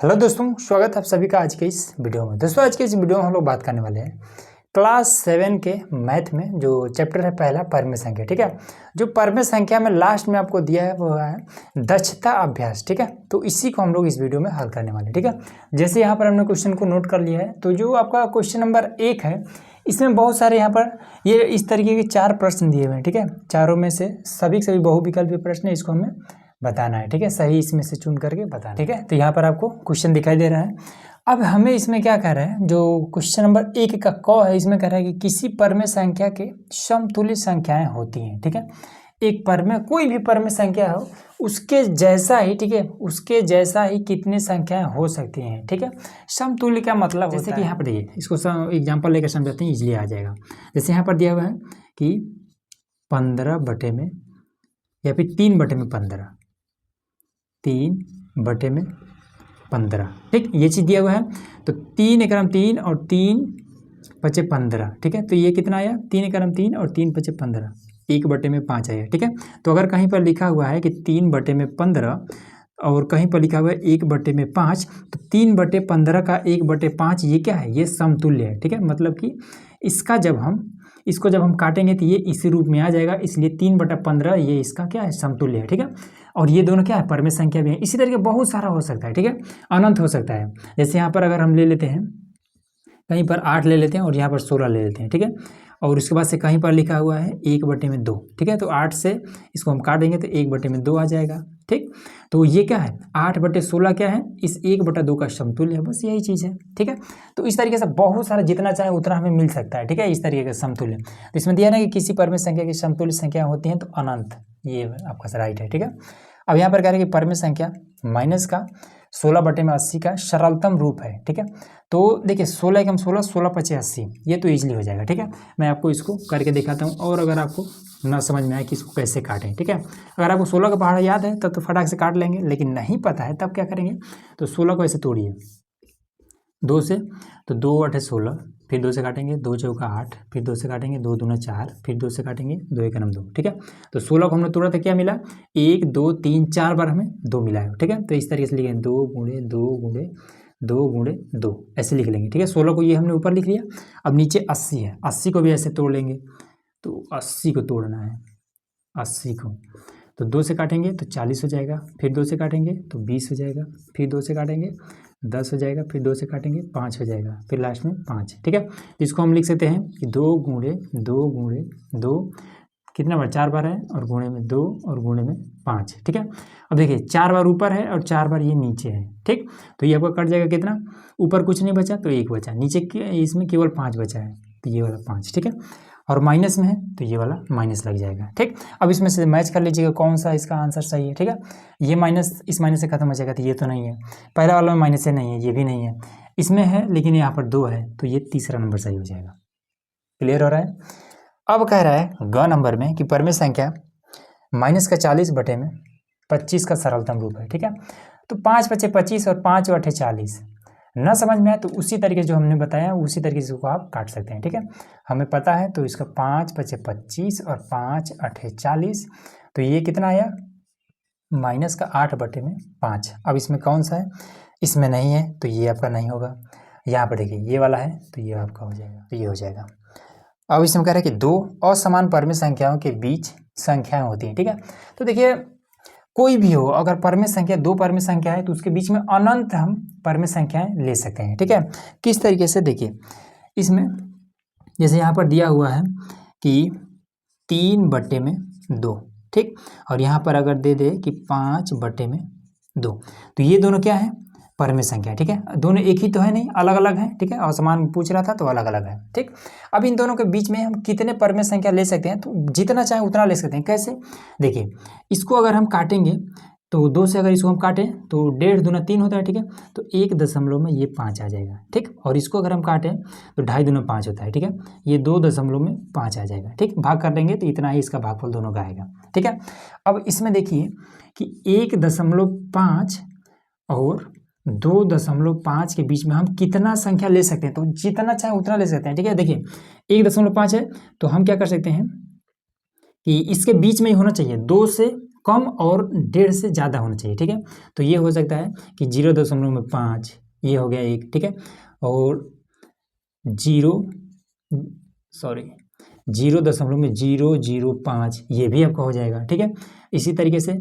Hello दोस्तों, स्वागत है आप सभी का आज के इस वीडियो में। दोस्तों आज के इस वीडियो में हम लोग बात करने वाले हैं क्लास 7 के मैथ में जो चैप्टर है पहला परमेय संख्या। ठीक है, जो परमेय संख्या में लास्ट में आपको दिया है वो है दक्षता अभ्यास। ठीक है, तो इसी को हम लोग इस वीडियो में हल करने वाले हैं। ठीक है, जैसे यहाँ पर हमने क्वेश्चन को नोट कर लिया है, तो जो आपका क्वेश्चन नंबर 1 है इसमें बहुत सारे यहाँ पर ये इस तरीके के 4 प्रश्न दिए हुए हैं। ठीक है, चारों में से सभी बहुविकल्पीय प्रश्न है, इसको हमें बताना है। ठीक है, सही इसमें से चुन करके बताना। ठीक है, तो यहाँ पर आपको क्वेश्चन दिखाई दे रहा है। अब हमें इसमें क्या कह रहा है, जो क्वेश्चन नंबर 1 का क है, इसमें कह रहा है कि किसी परमेय संख्या के समतुल्य संख्याएं होती हैं। ठीक है, एक परमेय कोई भी परमेय संख्या हो उसके जैसा ही, ठीक है, उसके जैसा ही कितनी संख्याएं हो सकती हैं। ठीक है, समतुल्य का मतलब जैसे कि यहाँ पर देखिए, इसको एग्जाम्पल लेकर समझाते हैं, इजीली आ जाएगा। जैसे यहाँ पर दिया हुआ है कि 15 बटे में या फिर 3 बटे में 15, 3 बटे में 15। ठीक, ये चीज़ दिया हुआ है। तो 3 एकरम 3 और 3 बचे 15। ठीक है, तो ये कितना आया, 3 एकरम 3 और 3 बचे 15, 1 बटे में 5 आया। ठीक है, तो अगर कहीं पर लिखा हुआ है कि 3 बटे में 15 और कहीं पर लिखा हुआ है 1 बटे में 5, तो 3 बटे 15 का 1 बटे 5 ये क्या है, ये समतुल्य है। ठीक है, मतलब कि इसका इसको जब हम काटेंगे तो ये इसी रूप में आ जाएगा, इसलिए 3 बटा 15 ये इसका क्या है, समतुल्य है। ठीक है, और ये दोनों क्या है, परमेय संख्या भी है। इसी तरीके बहुत सारा हो सकता है। ठीक है, अनंत हो सकता है। जैसे यहाँ पर अगर हम ले लेते हैं, कहीं पर 8 ले लेते हैं और यहाँ पर 16 ले लेते हैं। ठीक है, और उसके बाद से कहीं पर लिखा हुआ है 1 बटे में 2। ठीक है, तो 8 से इसको हम काट देंगे तो 1 बटे में 2 आ जाएगा। ठीक, तो ये क्या है, 8 बटे 16 क्या है, इस 1 बटा 2 का समतुल्य है, बस यही चीज़ है। ठीक है, तो इस तरीके से बहुत सारा जितना चाहे उतना हमें मिल सकता है। ठीक है, इस तरीके का समतुल्य। तो इसमें दिया ना कि किसी परमेय संख्या की समतुल्य संख्या होती हैं तो अनंत, ये आपका राइट है। ठीक है, अब यहाँ पर कह रहे हैं कि परमेय संख्या माइनस का 16 बटे में 80 का सरलतम रूप है। ठीक है, तो देखिए 16 एकम 16, 16 पचे 80, ये तो ईजिली हो जाएगा। ठीक है, मैं आपको इसको करके दिखाता हूँ, और अगर आपको ना समझ में आए कि इसको कैसे काटें। ठीक है, अगर आपको 16 का पहाड़ा याद है तब तो फटाक से काट लेंगे, लेकिन नहीं पता है तब क्या करेंगे, तो 16 को ऐसे तोड़िए 2 से, तो 2 8 16, फिर 2 से काटेंगे, 2 चौका 8, फिर 2 से काटेंगे, 2 दूना 4, फिर 2 से काटेंगे, 2 एकम 2। ठीक है, तो 16 को हमने तोड़ा था, क्या मिला, 1 2 3 4 बार हमें 2 मिला है। ठीक है, तो इस तरीके से लिखेंगे 2 गुणे 2 गुणे 2 गुणे 2, ऐसे लिख लेंगे। ठीक है, 16 को ये हमने ऊपर लिख लिया। अब नीचे 80 है, 80 को भी ऐसे तोड़ लेंगे, तो 80 को तोड़ना है, 80 को तो 2 से काटेंगे तो 40 हो जाएगा, फिर 2 से काटेंगे तो 20 हो जाएगा, फिर 2 से काटेंगे 10 हो जाएगा, फिर 2 से काटेंगे 5 हो जाएगा, फिर लास्ट में 5। ठीक है, तो इसको हम लिख सकते हैं कि 2 गुणे 2 गुणे 2, कितना बार, 4 बार है, और गुणे में 2 और गुणे में 5। ठीक है, अब देखिए 4 बार ऊपर है और 4 बार ये नीचे है। ठीक, तो ये आपका कट जाएगा, कितना, ऊपर कुछ नहीं बचा तो 1 बचा, नीचे इसमें केवल 5 बचा है, तो ये वाला 5। ठीक है, और माइनस में है तो ये वाला माइनस लग जाएगा। ठीक, अब इसमें से मैच कर लीजिएगा कौन सा इसका आंसर सही है। ठीक है, ये माइनस इस माइनस से खत्म हो जाएगा, तो ये तो नहीं है, पहला वाला में माइनस से नहीं है, ये भी नहीं है, इसमें है लेकिन यहाँ पर 2 है, तो ये तीसरा नंबर सही हो जाएगा। क्लियर हो रहा है। अब कह रहा है ग नंबर में कि परमेय संख्या माइनस का 40 बटे में 25 का सरलतम रूप है। ठीक है, तो 5 बचे 25 और 5 अठे 40, ना समझ में आए तो उसी तरीके जो हमने बताया उसी तरीके से इसको आप काट सकते हैं। ठीक है, हमें पता है, तो इसका 5 बचे 25 और 5 अठे 40, तो ये कितना आया, माइनस का 8 बटे में 5। अब इसमें कौन सा है, इसमें नहीं है, तो ये आपका नहीं होगा। यहाँ पर देखिए ये वाला है, तो ये आपका हो जाएगा, तो ये हो जाएगा। अब इसमें कह रहे हैं कि 2 असमान परमेय संख्याओं के बीच संख्याएं होती हैं। ठीक है, तो देखिए कोई भी हो, अगर परमेय संख्या 2 परमेय संख्या है तो उसके बीच में अनंत हम परमेय संख्याएं ले सकते हैं। ठीक है, किस तरीके से, देखिए इसमें जैसे यहाँ पर दिया हुआ है कि 3 बटे में 2। ठीक, और यहाँ पर अगर दे दे कि 5 बटे में 2, तो ये दोनों क्या है, परमेय संख्या। ठीक है, दोनों एक ही तो है नहीं, अलग अलग है। ठीक है, और समान पूछ रहा था तो अलग अलग है। ठीक, अब इन दोनों के बीच में हम कितने परमेय संख्या ले सकते हैं, तो जितना चाहे उतना ले सकते हैं। कैसे, देखिए इसको अगर हम काटेंगे तो 2 से अगर इसको हम काटें तो 1.5 दूना 3 होता है। ठीक है, तो 1 दशमलव में ये 5 आ जाएगा। ठीक, और इसको अगर हम काटें तो 2.5 दूना 5 होता है। ठीक है, ये 2 दशमलव में 5 आ जाएगा। ठीक, भाग कर देंगे तो इतना ही इसका भागफल दोनों का आएगा। ठीक है, अब इसमें देखिए कि 1.5 और 2.5 के बीच में हम कितना संख्या ले सकते हैं, तो जितना चाहे उतना ले सकते हैं। ठीक है, देखिए 1.5 है तो हम क्या कर सकते हैं कि इसके बीच में ही होना चाहिए, 2 से कम और 1.5 से ज़्यादा होना चाहिए, ठीक है। तो ये हो सकता है कि 0.5 ये हो गया एक, ठीक है, और 0.005 ये भी आपका हो जाएगा, ठीक है। इसी तरीके से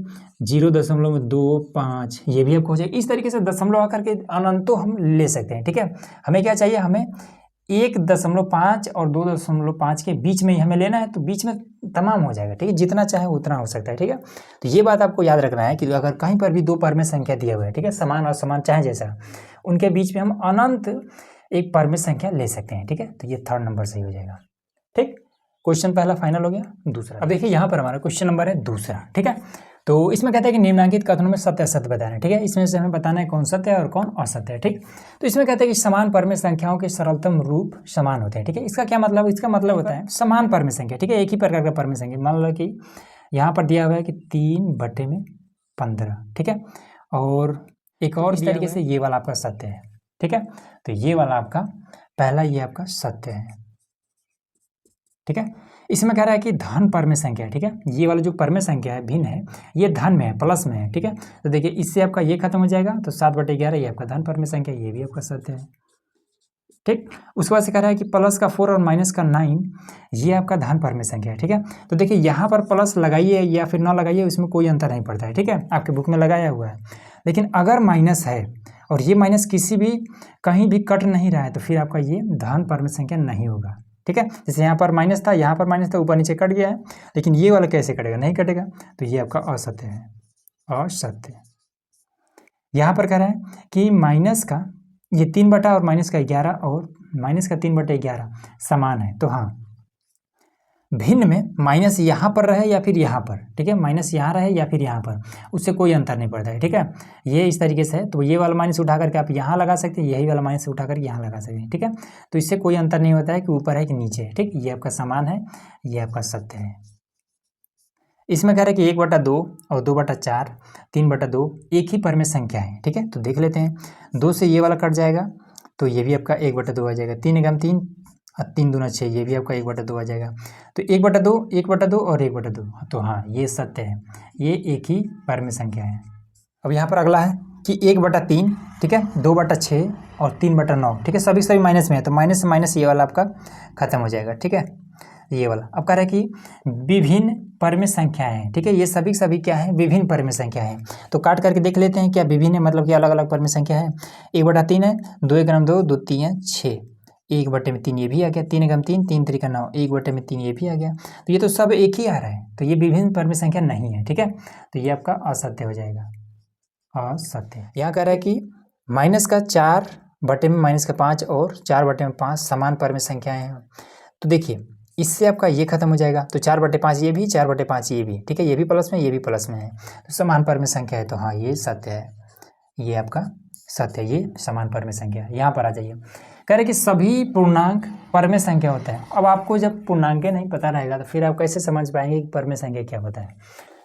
0.25 ये भी आपका हो जाएगा। इस तरीके से दशमलव आकर के अनंतों हम ले सकते हैं, ठीक है। हमें क्या चाहिए, हमें 1.5 और 2.5 के बीच में ही हमें लेना है, तो बीच में तमाम हो जाएगा, ठीक है। जितना चाहे उतना हो सकता है, ठीक है। तो ये बात आपको याद रखना है कि अगर कहीं पर भी दो परमेय संख्या दिया हुआ है, ठीक है, समान और समान चाहे जैसा, उनके बीच में हम अनंत एक परमेय संख्या ले सकते हैं, ठीक है। तो ये 3rd नंबर सही हो जाएगा, ठीक। क्वेश्चन पहला फाइनल हो गया। दूसरा, अब देखिए यहाँ पर हमारा क्वेश्चन नंबर है दूसरा, ठीक है। तो इसमें कहता है कि निम्नलिखित कथनों में सत्य असत्य बताना है, ठीक है। इसमें से हमें बताना है कौन सत्य है और कौन असत्य है, ठीक। तो इसमें कहते हैं कि समान परमेय संख्याओं के सरलतम रूप समान होते हैं, ठीक है। इसका क्या मतलब, इसका मतलब होता है समान परमेय संख्या, ठीक है, एक ही प्रकार का परमेय संख्या। मान लो कि यहाँ पर दिया हुआ है कि 3/15, ठीक है, और एक और इस तरीके से ये वाला आपका सत्य है, ठीक है। तो ये वाला आपका पहला ये आपका सत्य है, ठीक है। इसमें कह रहा है कि धन परमेय संख्या है, ठीक है। ये वाला जो परमेय संख्या है भिन्न है, ये धन में है, प्लस में है, ठीक है। तो देखिए इससे आपका ये खत्म हो जाएगा, तो 7/11 ये आपका धन परमेय संख्या, ये भी आपका सत्य है, ठीक। उसके बाद से कह रहा है कि प्लस का 4 और माइनस का 9 ये आपका धन परमेय संख्या है, ठीक है। तो देखिए यहाँ पर प्लस लगाइए या फिर ना लगाइए, उसमें कोई अंतर नहीं पड़ता है, ठीक है। आपके बुक में लगाया हुआ है। लेकिन अगर माइनस है और ये माइनस किसी भी कहीं भी कट नहीं रहा है, तो फिर आपका ये धन परमेय संख्या नहीं होगा, ठीक है। जैसे यहाँ पर माइनस था, यहाँ पर माइनस था, ऊपर नीचे कट गया है, लेकिन ये वाला कैसे कटेगा, नहीं कटेगा, तो ये आपका असत्य है, असत्य। यहाँ पर कह रहा है कि माइनस का ये 3 और माइनस का 11 और माइनस का 3/11 समान है, तो हाँ भिन्न में माइनस यहाँ पर रहे या फिर यहाँ पर, ठीक है, माइनस यहाँ रहे या फिर यहाँ पर, उससे कोई अंतर नहीं पड़ता है, ठीक है। ये इस तरीके से है, तो ये वाला माइनस उठा करके आप यहाँ लगा सकते हैं, यही वाला माइनस उठा करके यहाँ लगा सकते हैं, ठीक है। तो इससे कोई अंतर नहीं होता है कि ऊपर है कि नीचे है, ठीक। ये आपका समान है, ये आपका सत्य है। इसमें कह रहा है कि 1/2 और 2/4 3/2 एक ही परमेय संख्या है, ठीक है। तो देख लेते हैं, 2 से ये वाला कट जाएगा, तो ये भी आपका 1/2 आ जाएगा। 3 × 3 और 3 दूना 6, ये भी आपका 1/2 आ जाएगा। तो 1/2 1/2 और 1/2, तो हाँ ये सत्य है, ये एक ही परमेय संख्या है। अब यहाँ पर अगला है कि 1/3, ठीक है, 2/6 और 3/9, ठीक है, सभी माइनस में है, तो माइनस से माइनस ये वाला आपका खत्म हो जाएगा, ठीक है, ये वाला। अब कह रहा है कि विभिन्न परमेय संख्याएं हैं, ठीक है, ये सभी क्या है, विभिन्न परमेय संख्या है। तो काट करके देख लेते हैं क्या विभिन्न है, मतलब कि अलग अलग परमेय संख्या है। 1/3 है, 2 × 2 2 3 है 6, 1/3 ये भी आ गया, 3 × 3 3 3 9, 1/3 ये भी आ गया। तो ये तो सब एक ही आ रहा है, तो ये विभिन्न परमेय संख्या नहीं है, ठीक है। तो ये आपका असत्य हो जाएगा, असत्य। यहाँ कह रहा है कि माइनस का 4/-5 और 4/5 समान परमेय संख्याएं हैं। तो देखिए इससे आपका ये खत्म हो जाएगा, तो 4/5 ये भी, 4/5 ये भी, ठीक है, ये भी प्लस में, ये भी प्लस में है, तो समान परमेय संख्या है, तो हाँ ये सत्य है, ये आपका सत्य है, ये समान परमेय संख्या है। यहाँ पर आ जाइए, कह रहे कि सभी पूर्णांक परमेय संख्या होता है। अब आपको जब पूर्णांक नहीं पता रहेगा तो फिर आप कैसे समझ पाएंगे कि परमेय संख्या क्या होता है।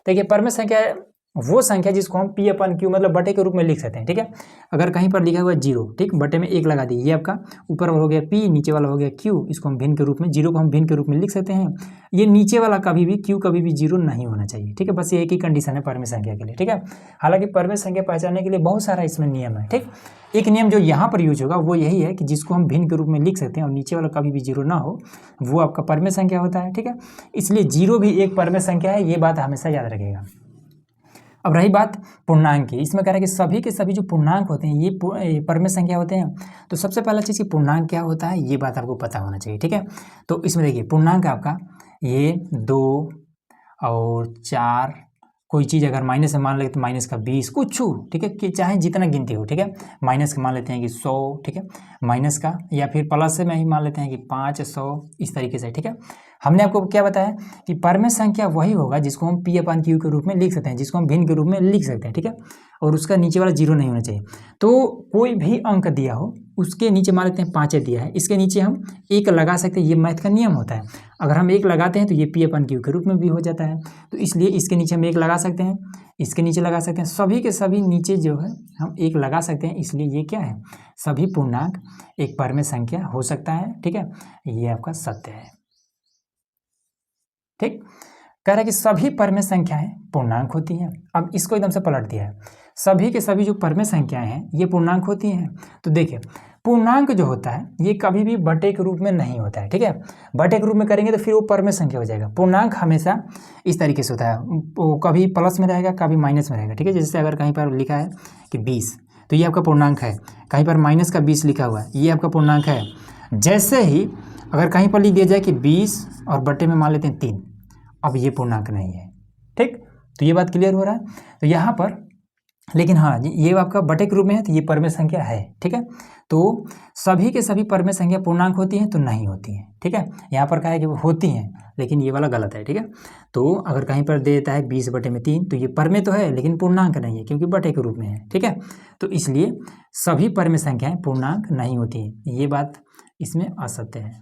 देखिए परमेय संख्या वो संख्या जिसको हम P/Q मतलब बटे के रूप में लिख सकते हैं, ठीक है। अगर कहीं पर लिखा हुआ है 0, ठीक, बटे में 1 लगा दिए, ये आपका ऊपर वाला हो गया P, नीचे वाला हो गया Q, इसको हम भिन्न के रूप में, 0 को हम भिन्न के रूप में लिख सकते हैं। ये नीचे वाला कभी भी Q कभी भी 0 नहीं होना चाहिए, ठीक है, बस ये एक ही कंडीशन है परमेय संख्या के लिए, ठीक है। हालांकि परमेय संख्या पहचानने के लिए बहुत सारा इसमें नियम है, ठीक। एक नियम जो यहाँ पर यूज होगा वो यही है कि जिसको हम भिन्न के रूप में लिख सकते हैं और नीचे वाला कभी भी 0 ना हो, वो आपका परमेय संख्या होता है, ठीक है। इसलिए 0 भी एक परमेय संख्या है, ये बात हमेशा याद रखिएगा। अब रही बात पूर्णांक की, इसमें कह रहा है कि सभी के सभी जो पूर्णांक होते हैं ये परमेय संख्या होते हैं। तो सबसे पहला चीज़ कि पूर्णांक क्या होता है, ये बात आपको पता होना चाहिए, ठीक है। तो इसमें देखिए पूर्णांक आपका ये 2 और 4, कोई चीज़ अगर माइनस से मान लेते तो माइनस का 20, कुछ ठीक है, कि चाहे जितना गिनती हो, ठीक है। माइनस का मान लेते हैं कि 100, ठीक है, माइनस का, या फिर प्लस से में ही मान लेते हैं कि 500, इस तरीके से, ठीक है। हमने आपको क्या बताया कि परमेय संख्या वही होगा जिसको हम P/Q के रूप में लिख सकते हैं, जिसको हम भिन्न के रूप में लिख सकते हैं, ठीक है, और उसका नीचे वाला 0 नहीं होना चाहिए। तो कोई भी अंक दिया हो उसके नीचे मान लेते हैं 5 दिया है, इसके नीचे हम 1 लगा सकते हैं, ये मैथ का नियम होता है। अगर हम 1 लगाते हैं तो ये P/Q के रूप में भी हो जाता है, तो इसलिए इसके नीचे हम 1 लगा सकते हैं, इसके नीचे लगा सकते हैं, सभी के सभी नीचे जो है हम 1 लगा सकते हैं। इसलिए ये क्या है, सभी पूर्णांक एक परमेय संख्या हो सकता है, ठीक है, ये आपका सत्य है, ठीक। कह रहा है कि सभी परमेय संख्याएं पूर्णांक होती हैं। अब इसको एकदम से पलट दिया है, सभी के सभी जो परमेय संख्याएं हैं ये पूर्णांक होती हैं। तो देखिए पूर्णांक जो होता है ये कभी भी बटे के रूप में नहीं होता है, ठीक है। बटे के रूप में करेंगे तो फिर वो परमेय संख्या हो जाएगा। पूर्णांक हमेशा इस तरीके से होता है, वो कभी प्लस में रहेगा कभी माइनस में रहेगा, ठीक है। जैसे अगर कहीं पर लिखा है कि 20 तो ये आपका पूर्णांक है, कहीं पर माइनस का 20 लिखा हुआ है ये आपका पूर्णांक है। जैसे ही अगर कहीं पर लिख दिया जाए कि 20 और बटे में मान लेते हैं 3, अब ये पूर्णांक नहीं है, ठीक। तो ये बात क्लियर हो रहा है। तो यहाँ पर लेकिन हाँ ये आपका बटे के रूप में है तो ये परमेय संख्या है, ठीक है। तो सभी के सभी परमेय संख्या पूर्णांक होती हैं तो नहीं होती हैं, ठीक है। यहाँ पर कहा है कि वो होती हैं लेकिन ये वाला गलत है, ठीक है। तो अगर कहीं पर दे देता है 20/3 तो ये परमेय तो है लेकिन पूर्णांक नहीं है क्योंकि बटे के रूप में है, ठीक है। तो इसलिए सभी परमेय संख्याएं पूर्णांक नहीं होती हैं, ये बात इसमें असत्य है,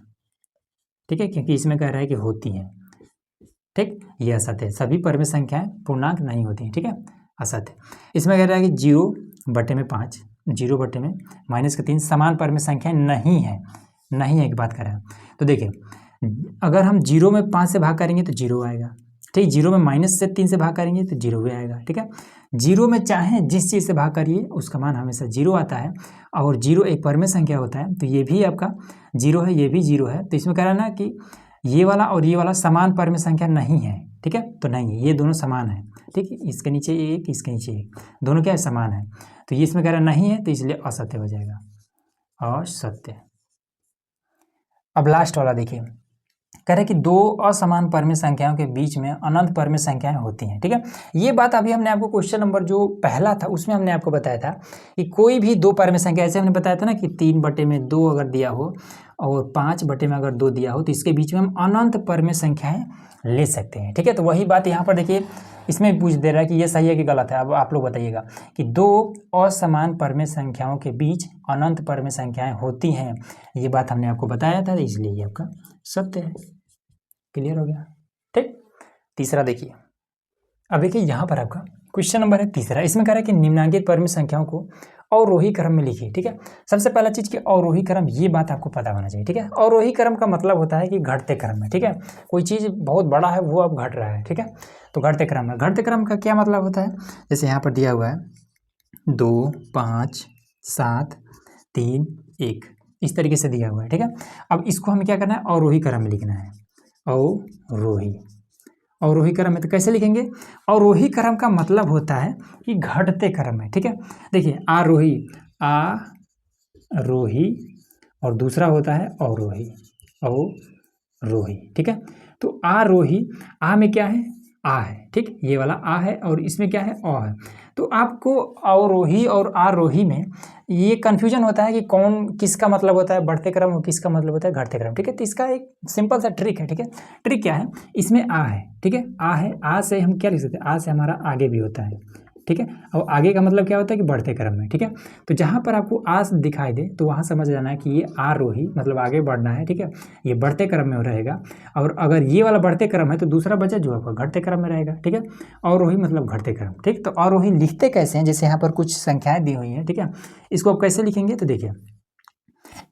ठीक है, क्योंकि इसमें कह रहा है कि होती हैं, ठीक। ये असत्य है, सभी परमेय संख्याएं पूर्णांक नहीं होती हैं, ठीक है, असत्य। इसमें कह रहा है कि 0/5 0/-3 समान परमेय संख्याएं नहीं है की बात कर रहा है। तो देखिए अगर हम 0 में 5 से भाग करेंगे तो 0 आएगा, ठीक। 0 में -3 से भाग करेंगे तो 0 भी आएगा, ठीक है। 0 में चाहे जिस चीज़ से भाग करिए उसका मान हमेशा 0 आता है, और 0 एक परमेय संख्या होता है तो ये भी आपका 0 है, ये भी 0 है। तो इसमें कह रहा है ना कि ये वाला और ये वाला समान परमेय संख्या नहीं है, ठीक है। तो नहीं, ये दोनों समान है, ठीक है। इसके नीचे एक, इसके नीचे एक, दोनों क्या है, समान है। तो ये इसमें कह रहा नहीं है तो इसलिए असत्य हो जाएगा, असत्य। अब लास्ट वाला देखिए, कह रहे कि दो असमान परमेय संख्याओं के बीच में अनंत परमेय संख्याएं होती हैं, ठीक है। ये बात अभी हमने आपको क्वेश्चन नंबर जो पहला था उसमें हमने आपको बताया था कि कोई भी दो परमेय संख्या, ऐसे हमने बताया था ना कि 3/2 अगर दिया हो और 5/में अगर 2 दिया हो तो इसके बीच में हम अनंत परमेय संख्याएं ले सकते हैं, ठीक है। तो वही बात यहाँ पर देखिए इसमें पूछ दे रहा है कि ये सही है कि गलत है। अब आप लोग बताइएगा कि दो असमान परमेय संख्याओं के बीच अनंत परमेय संख्याएं होती हैं, ये बात हमने आपको बताया था, इसलिए ये आपका सत्य है। क्लियर हो गया, ठीक। तीसरा देखिए, अब देखिए यहाँ पर आपका क्वेश्चन नंबर है तीसरा। इसमें कह रहा है कि निम्नांकित परमेय संख्याओं को अवरोही क्रम में लिखिए, ठीक है। सबसे पहला चीज कि अवरोही क्रम, ये बात आपको पता होना चाहिए, ठीक है। अवरोही क्रम का मतलब होता है कि घटते क्रम में, ठीक है। कोई चीज बहुत बड़ा है वो अब घट रहा है, ठीक है। तो घटते क्रम में, घटते क्रम का क्या मतलब होता है, जैसे यहाँ पर दिया हुआ है 2, 5, 7, 3, 1, इस तरीके से दिया हुआ है, ठीक है। अब इसको हमें क्या करना है, अवरोही क्रम में लिखना है। अवरोही क्रम में तो कैसे लिखेंगे, अवरोही क्रम का मतलब होता है कि घटते क्रम में, ठीक है। देखिए आरोही, आरोही और दूसरा होता है अवरोही, अवरोही, ठीक है। तो आरोही, आ में क्या है, आ है, ठीक, ये वाला आ है और इसमें क्या है, अ है। तो आपको अवरोही और आरोही में ये कन्फ्यूजन होता है कि कौन किसका मतलब होता है बढ़ते क्रम और किसका मतलब होता है घटते क्रम, ठीक है। तो इसका एक सिंपल सा ट्रिक है, ठीक है। ट्रिक क्या है, इसमें आ है, ठीक है, आ है, आ से हम क्या लिख सकते हैं, आ से हमारा आगे भी होता है, ठीक है। और आगे का मतलब क्या होता है कि बढ़ते क्रम में, ठीक है। तो जहाँ पर आपको आ दिखाई दे तो वहाँ समझ जाना है कि ये आरोही मतलब आगे बढ़ना है, ठीक है, ये बढ़ते क्रम में रहेगा। और अगर ये वाला बढ़ते क्रम है तो दूसरा बचा जो आपका घटते क्रम में रहेगा, ठीक है। अवरोही मतलब घटते क्रम, ठीक। तो अवरोही लिखते कैसे हैं, जैसे यहाँ पर कुछ संख्याएं दी हुई हैं, ठीक है। इसको आप कैसे लिखेंगे, तो देखिए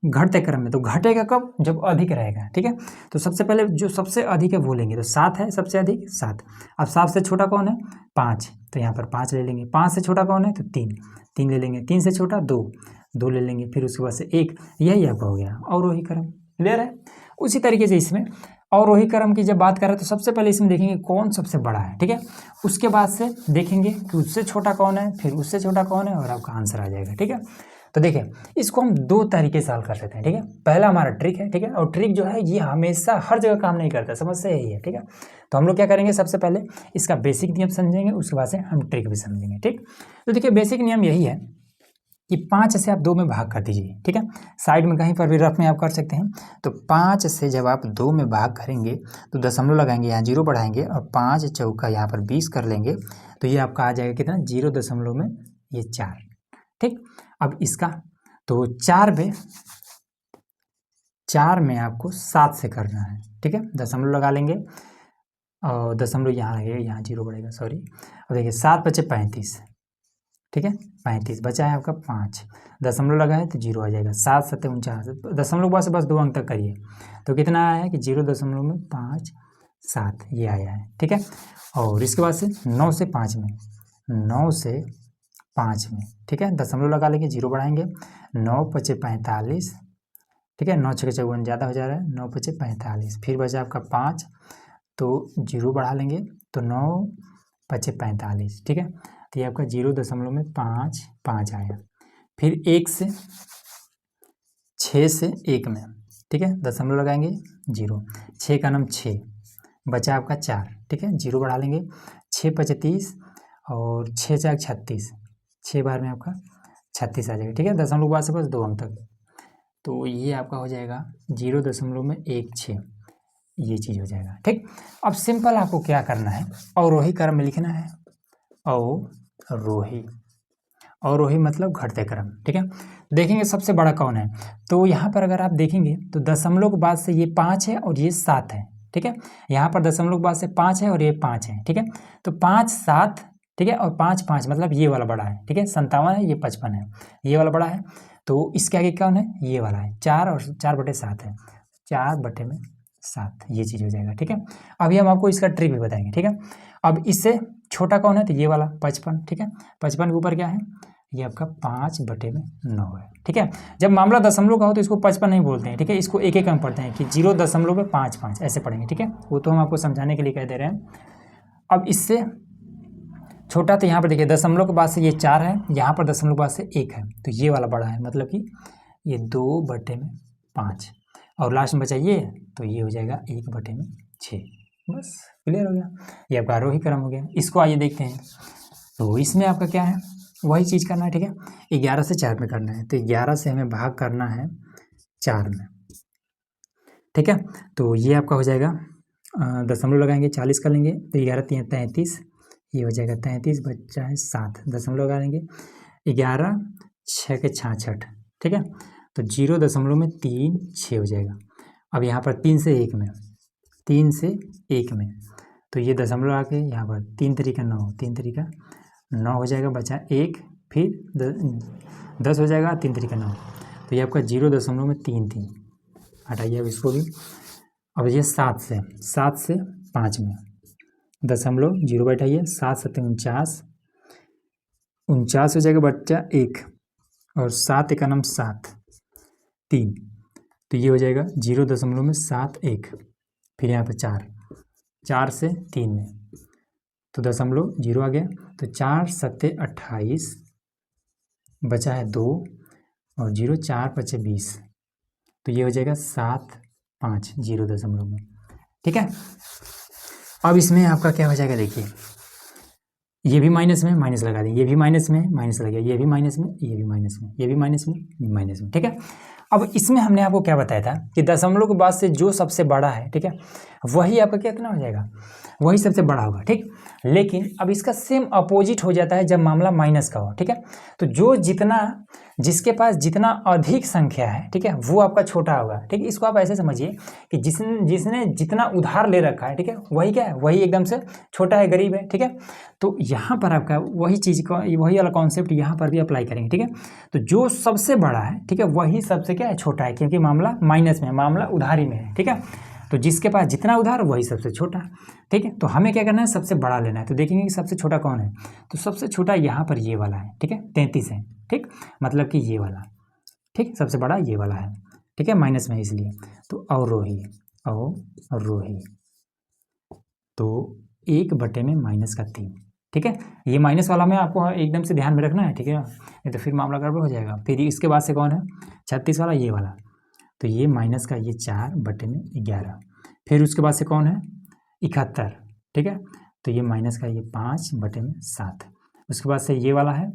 घटते क्रम में, तो घटेगा कब, जब अधिक रहेगा, ठीक है। तो सबसे पहले जो सबसे अधिक है वो लेंगे, तो 7 है सबसे अधिक, 7। अब 7 से छोटा कौन है, 5, तो यहाँ पर 5 ले लेंगे। 5 से छोटा कौन है, तो 3 ले लेंगे। 3 से छोटा 2 ले लेंगे। फिर उसके बाद से 1, यही आपका हो गया अवरोही क्रम। क्लियर है। उसी तरीके से इसमें अवरोही क्रम की जब बात करें तो सबसे पहले इसमें देखेंगे कौन सबसे बड़ा है, ठीक है। उसके बाद से देखेंगे कि उससे छोटा कौन है, फिर उससे छोटा कौन है, और आपका आंसर आ जाएगा, ठीक है। तो देखिए इसको हम 2 तरीके से हल कर सकते हैं, ठीक है। पहला हमारा ट्रिक है, ठीक है, और ट्रिक जो है ये हमेशा हर जगह काम नहीं करता, समस्या यही है, ठीक है। तो हम लोग क्या करेंगे, सबसे पहले इसका बेसिक नियम समझेंगे, उसके बाद से हम ट्रिक भी समझेंगे, ठीक। तो देखिए बेसिक नियम यही है कि 5 से आप 2 में भाग कर दीजिए, ठीक है। साइड में कहीं पर भी रफ में आप कर सकते हैं। तो 5 से जब आप 2 में भाग करेंगे तो दशमलव लगाएंगे, यहाँ 0 बढ़ाएंगे और 5 चौका यहाँ पर 20 कर लेंगे, तो ये आपका आ जाएगा कितना, 0 में ये 4, ठीक। अब इसका तो 4 में आपको 7 से करना है, ठीक है। दशमलव लगा लेंगे और दशमलव यहाँ लगेगा, यहाँ 0 बढ़ेगा, सॉरी। अब देखिए 7 बचे 35, ठीक है, 35 बचा है आपका 5, दशमलव लगा है तो 0 आ जाएगा। 7 7 49, दशमलव के बाद से बस 2 अंक तक करिए तो कितना आया है कि 0.5 7 ये आया है, ठीक है। और इसके बाद से 9 से 5 में, 9 से 5 में, ठीक है, दशमलव लगा लेंगे, 0 बढ़ाएंगे, 9 पचे 45, ठीक है, 9 छः 54 ज़्यादा हो जा रहा है, 9 पचे 45, फिर बचा आपका 5, तो 0 बढ़ा लेंगे, तो 9 पचे 45, ठीक है। तो ये आपका 0.55 आया। फिर 1 से 6 से 1 में, ठीक है, दशमलव लगाएंगे, 0, 6 का नाम 6, बचा आपका 4, ठीक है, 0 बढ़ा लेंगे, 6 पचे 30 और 6 4 36, 6 बार में आपका 36 आ जाएगा, ठीक है, दशमलव के बाद से बस 2 अंक तक। तो ये आपका हो जाएगा 0.16, ये चीज़ हो जाएगा, ठीक। अब सिंपल आपको क्या करना है, अवरोही क्रम में लिखना है, अवरोही मतलब घटते क्रम, ठीक है। देखेंगे सबसे बड़ा कौन है, तो यहाँ पर अगर आप देखेंगे तो दशमलव के बाद से ये 5 है और ये 7 है, ठीक है। यहाँ पर दशमलव के बाद से 5 है और ये 5 है, ठीक है। तो 5 7, ठीक है, और 5 5 मतलब ये वाला बड़ा है, ठीक है, 57 है, ये 55 है, ये वाला बड़ा है। तो इसके आगे कौन है, ये वाला है, 4 और 4/7 है, 4/7, ये चीज़ हो जाएगा, ठीक है। अभी हम आपको इसका ट्रिक भी बताएंगे, ठीक है। अब इससे छोटा कौन है, तो ये वाला 55, ठीक है, 55 के ऊपर क्या है, ये आपका 5/9 है, ठीक है। जब मामला दशमलव का हो तो इसको 55 नहीं बोलते हैं, ठीक है, इसको एक अंक पढ़ते हैं कि 0.55 ऐसे पढ़ेंगे, ठीक है, वो तो हम आपको समझाने के लिए कह दे रहे हैं। अब इससे छोटा, तो यहाँ पर देखिए दशमलव के बाद से ये 4 है, यहाँ पर दशमलव के बाद से 1 है, तो ये वाला बड़ा है, मतलब कि ये 2/5, और लास्ट में बचा ये, तो ये हो जाएगा 1/6, बस क्लियर हो गया, ये आपका आरोही क्रम हो गया। इसको आइए देखते हैं, तो इसमें आपका क्या है, वही चीज़ करना है, ठीक है, 11 से 4 में करना है, तो 11 से हमें भाग करना है 4 में, ठीक है। तो ये आपका हो जाएगा, दशमलव लगाएंगे, 40 कर लेंगे, तो 11 3 33, ये हो जाएगा 33, बच्चा है 7, दशमलव लगा लेंगे, 11 6 के 66, ठीक है, तो 0.36 हो जाएगा। अब यहाँ पर 3 से 1 में, 3 से 1 में, तो ये दशमलव आके यहाँ पर 3 3 9, 3 3 9 हो जाएगा, बचा 1, फिर 10 हो जाएगा, 3 3 9, तो ये आपका 0.33, हटाइए अब इसको भी। अब ये 7 से 5 में, दशमलव 0 बैठाइए, 7 7 49, 49 हो जाएगा, बच्चा 1, और 7 1 नाम 7, 3, तो ये हो जाएगा 0.71, फिर यहाँ पे 4 से 3 में, तो दशमलव 0 आ गया, तो 4 7 28, बचा है 2, और 0 4 5 20, तो ये हो जाएगा 7 5 0 में, ठीक है। अब इसमें आपका क्या हो जाएगा, देखिए ये भी माइनस में, माइनस लगा दें, ये भी माइनस में, माइनस लगा, ये भी माइनस में, ये भी माइनस में, ये भी माइनस में, माइनस में, ठीक है। अब इसमें हमने आपको क्या बताया था कि दशमलव के बाद से जो सबसे बड़ा है, ठीक है, वही आपका कितना हो जाएगा, वही सबसे बड़ा होगा, ठीक। लेकिन अब इसका सेम अपोजिट हो जाता है जब मामला माइनस का हो, ठीक है। तो जो जिसके पास जितना अधिक संख्या है, ठीक है, वो आपका छोटा होगा, ठीक है। इसको आप ऐसे समझिए कि जिसने जितना उधार ले रखा है, ठीक है, वही क्या है, वही एकदम से छोटा है, गरीब है, ठीक है। तो यहाँ पर आपका वही चीज़ का वही वाला कॉन्सेप्ट यहाँ पर भी अप्लाई करेंगे, ठीक है। तो जो सबसे बड़ा है, ठीक है, वही सबसे क्या है, छोटा है, क्योंकि मामला माइनस में है, मामला उधारी में है, ठीक है। तो जिसके पास जितना उधार वही सबसे छोटा, ठीक है। तो हमें क्या करना है, सबसे बड़ा लेना है, तो देखेंगे कि सबसे छोटा कौन है, तो सबसे छोटा यहाँ पर ये वाला है, ठीक है, 33 है, ठीक, मतलब कि ये वाला, ठीक, सबसे बड़ा ये वाला है, ठीक है, माइनस में है इसलिए। तो अवरोही, तो 1/-3, ठीक है। ये माइनस वाला में आपको एकदम से ध्यान में रखना है, ठीक है, नहीं तो फिर मामला गड़बड़ हो जाएगा। फिर इसके बाद से कौन है, 36 वाला, ये वाला, तो ये माइनस का ये 4/11, फिर उसके बाद से कौन है, 71, ठीक है, तो ये माइनस का ये 5/7, उसके बाद से ये वाला है,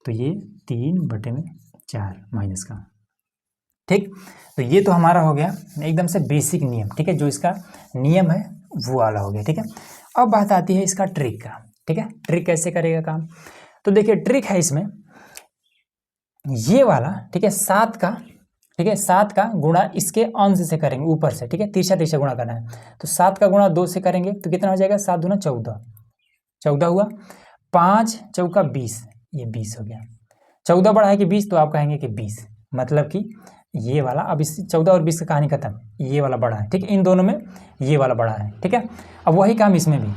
तो ये 3/4 माइनस का, ठीक। तो ये तो हमारा हो गया एकदम से बेसिक नियम, ठीक है, जो इसका नियम है वो वाला हो गया, ठीक है। अब बात आती है इसका ट्रिक का, ठीक है, ट्रिक कैसे करेगा काम, तो देखिए ट्रिक है इसमें ये वाला, ठीक है, 7 का, ठीक है, 7 का गुणा इसके अंश से करेंगे, ऊपर से, ठीक है, तिरछा गुणा करना है, तो 7 का गुणा 2 से करेंगे तो कितना हो जाएगा, 7 दूना 14, 14 हुआ, 5 चौका 20, ये 20 हो गया, 14 बढ़ा है कि 20, तो आप कहेंगे कि 20, मतलब कि ये वाला, अब इस 14 और 20 का कहानी खत्म, ये वाला बड़ा है, ठीक है, इन दोनों में ये वाला बड़ा है, ठीक है। अब वही काम इसमें भी,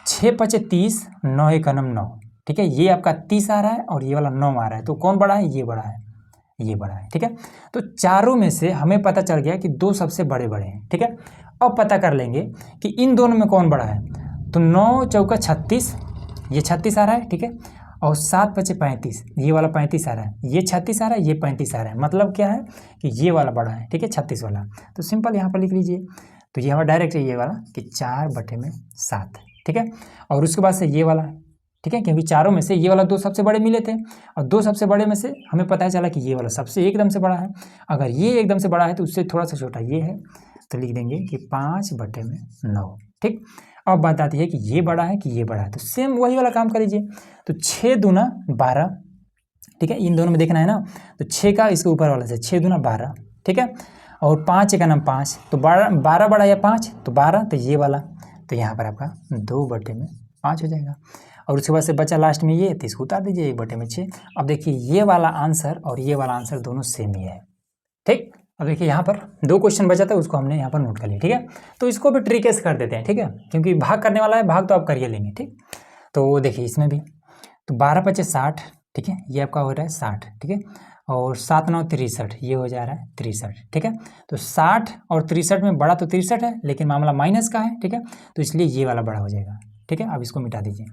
6 × 5 = 30, 9 × 1 = 9, ठीक है, ये आपका 30 आ रहा है और ये वाला 9 आ रहा है, तो कौन बड़ा है, ये बड़ा है, ये बड़ा है, ठीक है। तो चारों में से हमें पता चल गया कि 2 सबसे बड़े बड़े हैं, ठीक है। अब पता कर लेंगे कि इन दोनों में कौन बड़ा है, तो 9 × 4 = 36, ये 36 आ रहा है, ठीक है, और 7 × 5 = 35, ये वाला 35 आ रहा है, ये 36 आ रहा है, ये 35 आ रहा है, मतलब क्या है कि ये वाला बड़ा है, ठीक है, 36 वाला। तो सिंपल यहाँ पर लिख लीजिए, तो ये हमारा डायरेक्ट है ये वाला कि 4/7, ठीक है। और उसके बाद से ये वाला, ठीक है, क्योंकि चारों में से ये वाला 2 सबसे बड़े मिले थे और 2 सबसे बड़े में से हमें पता चला कि ये वाला सबसे एकदम से बड़ा है। अगर ये एकदम से बड़ा है तो उससे थोड़ा सा छोटा ये है, तो लिख देंगे कि 5/9, ठीक। अब बात आती है कि ये बड़ा है कि ये बड़ा है, तो सेम वही वाला काम कर लीजिए। तो 6 × 2 = 12, ठीक है, इन दोनों में देखना है ना, तो 6 का इसके ऊपर वाला से 6 × 2 = 12, ठीक है, और 5 × 1 = 5, तो 12 बड़ा या 5, तो 12, तो ये वाला, तो यहाँ पर आपका 2/5 हो जाएगा। और उसके बाद से बचा लास्ट में ये, तो इसको उतार दीजिए, 1/6। अब देखिए ये वाला आंसर और ये वाला आंसर दोनों सेम ही है, ठीक। अब देखिए यहाँ पर 2 क्वेश्चन बचा था, उसको हमने यहाँ पर नोट कर लिया, ठीक है। तो इसको भी ट्रिक से कर देते हैं, ठीक है, क्योंकि भाग करने वाला है, भाग तो आप करिए लेंगे, ठीक। तो देखिए इसमें भी, तो 12 × 5 = 60, ठीक है, ये आपका हो रहा है 60, ठीक है, और 7 × 9 = 63, ये हो जा रहा है 63, ठीक है। तो 60 और 63 में बड़ा तो 63 है, लेकिन मामला माइनस का है, ठीक है, तो इसलिए ये वाला बड़ा हो जाएगा, ठीक है। अब इसको मिटा दीजिए,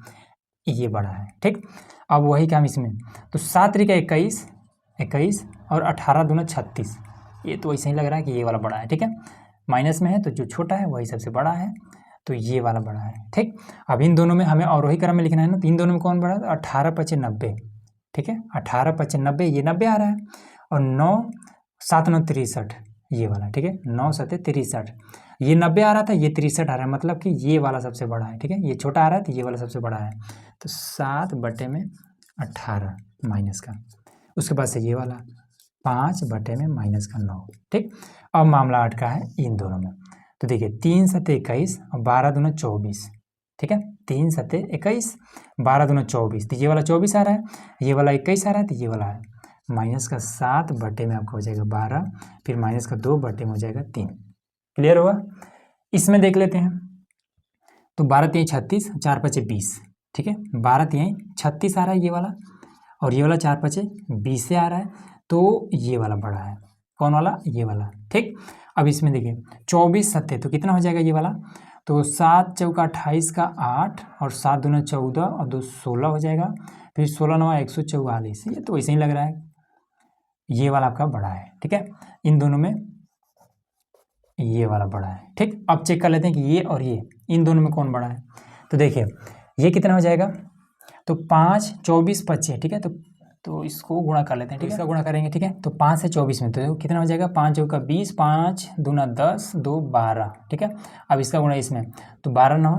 ये बड़ा है, ठीक। अब वही काम इसमें, तो 7 × 21 = 21 और 18 × 2 = 36, ये तो वैसे ही लग रहा है कि ये वाला बड़ा है, ठीक है, माइनस में है तो जो छोटा है वही सबसे बड़ा है, तो ये वाला बड़ा है, ठीक। अब इन दोनों में हमें और वही क्रम में लिखना है ना, तो इन दोनों में कौन बड़ा है, 18 × 5 = 90, ठीक है, 18 × 5 = 90, ये 90 आ रहा है, और 9 7 × 9 = 63, ये वाला, ठीक है, 9 7 = 63, ये 90 आ रहा था, ये 63 आ रहा है, मतलब कि ये वाला सबसे बड़ा है, ठीक है, ये छोटा आ रहा है तो ये वाला सबसे बड़ा है, तो 7/18 माइनस का, उसके बाद से ये वाला 5/-9, ठीक। अब मामला 8 का है इन दोनों में, तो देखिए 3 7 21 और 12 दूना 24, ठीक है, 3 7 21 12 दूना 24, तो ये वाला 24 आ रहा है, ये वाला 21 आ रहा है, तो ये वाला है माइनस का 7 बटे में आपका हो जाएगा 12, फिर माइनस का 2 बटे में हो जाएगा 3। क्लियर हुआ? इसमें देख लेते हैं, तो 12 3 36, 4 5 20, ठीक है, 12 3 36 आ रहा है ये वाला, और ये वाला 4 5 20 से आ रहा है, तो ये वाला बड़ा है, कौन वाला, ये वाला, ठीक। अब इसमें देखिए 24 7 तो कितना हो जाएगा ये वाला, तो 7 चौका 28 का 8 और 7 दूना 14 और 2 16 हो जाएगा, फिर 16 9 144, ये तो वैसे ही लग रहा है, ये वाला आपका बड़ा है, ठीक है। इन दोनों में ये वाला बड़ा है, ठीक। अब चेक कर लेते हैं कि ये और ये इन दोनों में कौन बड़ा है, तो देखिए ये कितना हो जाएगा, तो 5 24 25, ठीक है, तो इसको गुणा कर लेते हैं, ठीक है, इसका गुणा करेंगे, ठीक है, तो 5 से 24 में तो कितना हो जाएगा, 5 चौका 20, 5 दूना 10, 2 12, ठीक है। अब इसका गुणा इसमें, तो 12 9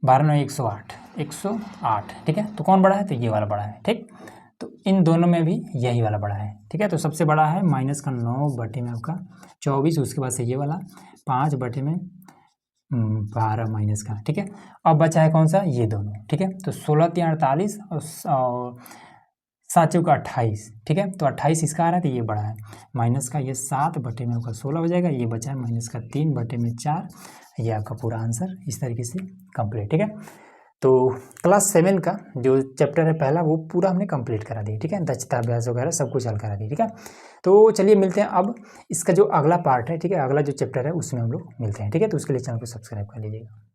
108, 108, ठीक है, तो कौन बड़ा है, तो ये वाला बड़ा है, ठीक। तो इन दोनों में भी यही वाला बड़ा है, ठीक है। तो सबसे बड़ा है माइनस का 9 बटे में आपका 24, उसके बाद से ये वाला 5 बटे में 12 माइनस का, ठीक है। अब बचा है कौन सा, ये दोनों, ठीक है, तो 16 3 48 और 7 चौका 28, ठीक है, तो 28 इसका आ रहा है, तो ये बड़ा है, माइनस का ये 7 बटे में आपका 16 हो जाएगा, ये बचा है माइनस का 3 बटे में 4, ये आपका पूरा आंसर इस तरीके से कंप्लीट, ठीक है। तो क्लास 7 का जो चैप्टर है पहला वो पूरा हमने कंप्लीट करा दिया, ठीक है, दक्षता अभ्यास वगैरह सब कुछ हल करा दिया, ठीक है। तो चलिए मिलते हैं अब इसका जो अगला पार्ट है, ठीक है, अगला जो चैप्टर है उसमें हम लोग मिलते हैं, ठीक है। तो उसके लिए चैनल को सब्सक्राइब कर लीजिएगा।